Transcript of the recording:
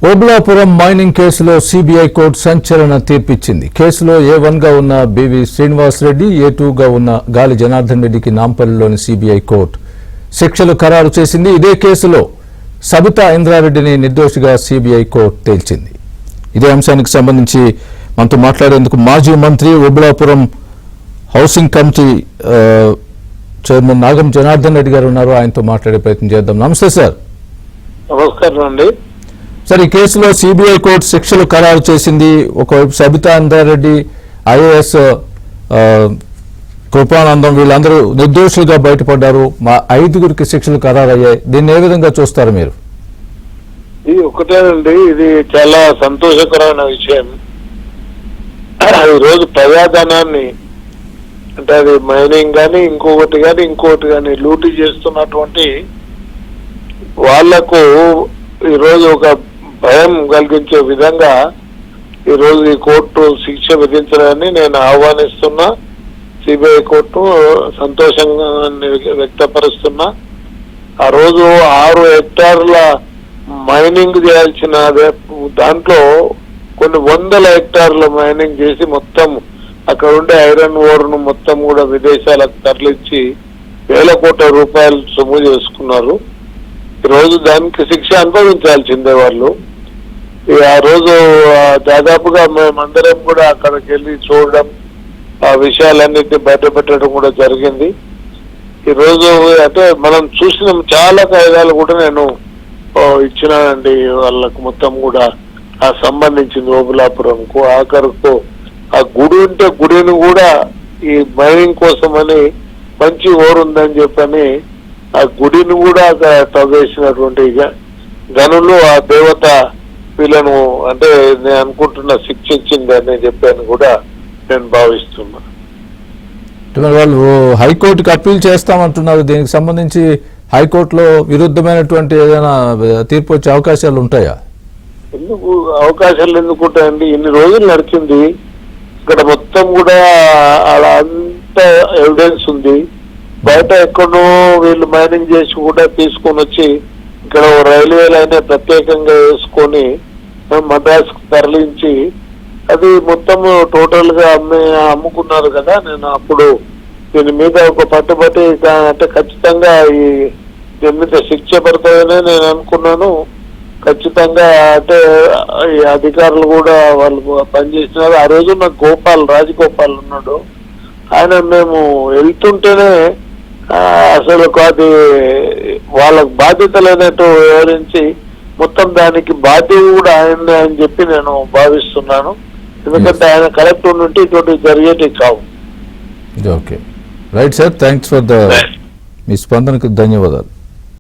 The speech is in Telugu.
ఓబులాపురం మైనింగ్ కేసులో సిబిఐ కోర్టు సంచలన తీర్పిచ్చింది. కేసులో A1 గా ఉన్న బివి శ్రీనివాస్ రెడ్డి, A2 గా ఉన్న గాలి జనార్దన్ రెడ్డికి నాంపల్లిలోని సిబిఐ కోర్టు శిక్షలు ఖరారు చేసింది. ఇదే కేసులో సబితా ఇంద్రారెడ్డిని నిర్దోషిగా సిబిఐ కోర్టు తేల్చింది. ఇదే అంశానికి సంబంధించి మనతో మాట్లాడేందుకు మాజీ మంత్రి, Obulapuram housing committee chairman Nagam Janardhan Reddy గారు ఉన్నారు. ఆయనతో మాట్లాడే ప్రయత్నం చేద్దాం. నమస్తే సార్. నమస్కారం అండి. సార్, ఈ కేసులో సిబిఐ కోర్టు శిక్షలు ఖరారు చేసింది. ఒకవైపు సబితా ఇంద్రారెడ్డి, ఐఏఎస్ కృపానందం వీళ్ళందరూ నిర్దోషులుగా బయటపడ్డారు. మా 5గురికి శిక్షలు ఖరారయ్యాయి. దీన్ని ఏ విధంగా చూస్తారు మీరు? ఇది ఒకటేనండి, ఇది చాలా సంతోషకరమైన విషయం. ఈరోజు ప్రజాధనాన్ని, అంటే అది మైనింగ్ కానీ ఇంకొకటి కానీ లూటీ చేస్తున్నటువంటి వాళ్లకు ఈరోజు ఒక భయం కలిగించే విధంగా ఈరోజు ఈ కోర్టు శిక్ష విధించడాన్ని నేను ఆహ్వానిస్తున్నా. సిబిఐ కోర్టు సంతోషంగా వ్యక్తపరుస్తున్నా. ఆ రోజు 6 హెక్టార్ల మైనింగ్ చేయాల్సిన దాంట్లో కొన్ని 100 హెక్టార్ల మైనింగ్ చేసి మొత్తం అక్కడ ఉండే ఐరన్ ఓర్ ను మొత్తం కూడా విదేశాలకు తరలించి వేల కోట్ల రూపాయలు సొమ్ము చేసుకున్నారు. ఈరోజు దానికి శిక్ష అనుభవించాల్సిందే వాళ్ళు. ఆ రోజు దాదాపుగా మేమందరం కూడా అక్కడికి వెళ్ళి చూడడం, ఆ విషయాలన్నిటిని బయటపెట్టడం కూడా జరిగింది. ఈరోజు అంటే మనం చూసిన చాలా కాయిదాలు కూడా నేను ఇచ్చినానండి వాళ్ళకు. మొత్తం కూడా ఆ సంబంధించింది ఓబులాపురంకు, ఆఖరుకు ఆ గుడి ఉంటే గుడిని కూడా ఈ మైనింగ్ కోసమని మంచి ఓరు ఉందని చెప్పని ఆ గుడిని కూడా తవ్వేసినటువంటి గనులు ఆ దేవత వీళ్ళను అంటే నేను అనుకుంటున్న శిక్షించిందని చెప్పని కూడా నేను భావిస్తున్నా. వాళ్ళు హైకోర్టుకి అప్పీల్ చేస్తామంటున్నారు. దీనికి సంబంధించి హైకోర్టులో విరుద్ధమైనటువంటి ఏదైనా తీర్పు వచ్చే అవకాశాలు ఉంటాయా? అవకాశాలు ఎందుకు ఉంటాయండి? ఇన్ని రోజులు నడిచింది. ఇక్కడ మొత్తం కూడా అలా అంత ఎవిడెన్స్ ఉంది. బయట ఎక్కడో వీళ్ళు మైనింగ్ చేసి కూడా తీసుకొని వచ్చి ఇక్కడ రైల్వే లైన్ ప్రత్యేకంగా వేసుకొని మద్రాస్ తరలించి అది మొత్తం టోటల్ గా అమ్ముకున్నారు కదా. నేను అప్పుడు దీని మీద ఒక పట్టుబట్టి అంటే ఖచ్చితంగా దీని మీద శిక్ష పడుతుందనే నేను అనుకున్నాను. ఖచ్చితంగా అంటే ఈ అధికారులు కూడా వాళ్ళు పనిచేసినారు. ఆ రోజు నాకు రాజగోపాల్ ఉన్నాడు. ఆయన మేము వెళ్తుంటేనే అసలు అది వాళ్ళకు బాధ్యత లేనట్టు వివరించి మొత్తం దానికి బాధ్యత కూడా ఆయన అని చెప్పి నేను భావిస్తున్నాను. ఎందుకంటే ఆయన కరెక్ట్ ఉంటే ఇటువంటి జరిగేటి కావు. Okay, right sir. Thanks for the మీ స్పందనకు ధన్యవాదాలు.